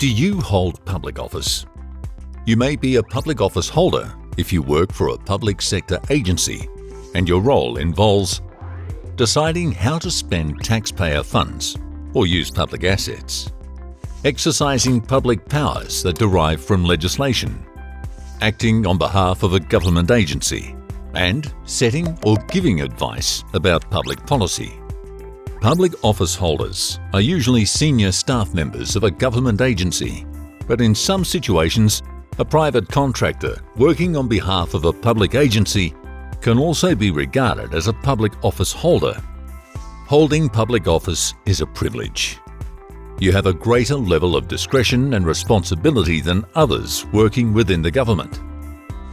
Do you hold public office? You may be a public office holder if you work for a public sector agency and your role involves deciding how to spend taxpayer funds or use public assets, exercising public powers that derive from legislation, acting on behalf of a government agency, and setting or giving advice about public policy. Public office holders are usually senior staff members of a government agency, but in some situations, a private contractor working on behalf of a public agency can also be regarded as a public office holder. Holding public office is a privilege. You have a greater level of discretion and responsibility than others working within the government.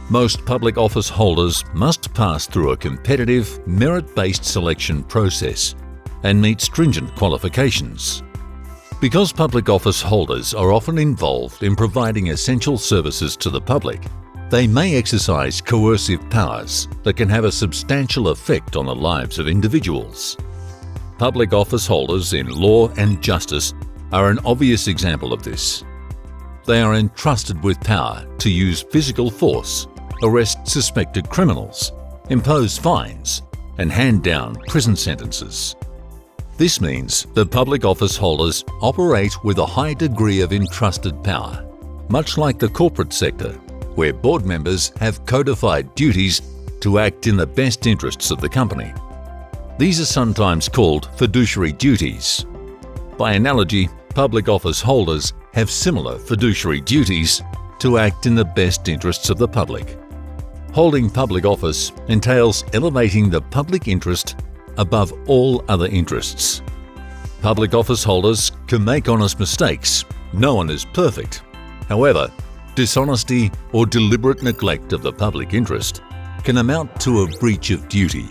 Most public office holders must pass through a competitive, merit-based selection process and meet stringent qualifications. Because public office holders are often involved in providing essential services to the public, they may exercise coercive powers that can have a substantial effect on the lives of individuals. Public office holders in law and justice are an obvious example of this. They are entrusted with power to use physical force, arrest suspected criminals, impose fines, and hand down prison sentences. This means that public office holders operate with a high degree of entrusted power, much like the corporate sector, where board members have codified duties to act in the best interests of the company. These are sometimes called fiduciary duties. By analogy, public office holders have similar fiduciary duties to act in the best interests of the public. Holding public office entails elevating the public interest above all other interests. Public office holders can make honest mistakes. No one is perfect. However, dishonesty or deliberate neglect of the public interest can amount to a breach of duty.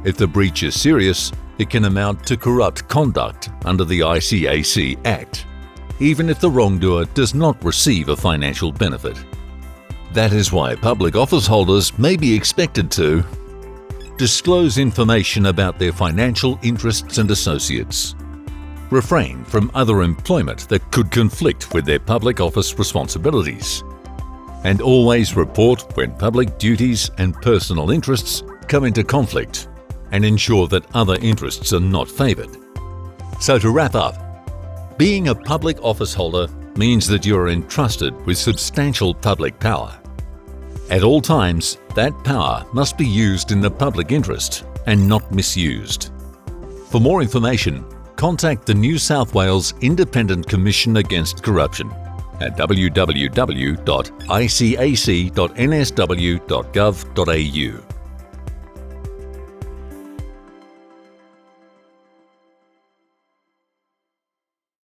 If the breach is serious, it can amount to corrupt conduct under the ICAC Act, even if the wrongdoer does not receive a financial benefit. That is why public office holders may be expected to disclose information about their financial interests and associates, refrain from other employment that could conflict with their public office responsibilities, and always report when public duties and personal interests come into conflict, and ensure that other interests are not favoured. So to wrap up, being a public office holder means that you are entrusted with substantial public power. At all times, that power must be used in the public interest and not misused. For more information, contact the New South Wales Independent Commission Against Corruption at www.icac.nsw.gov.au.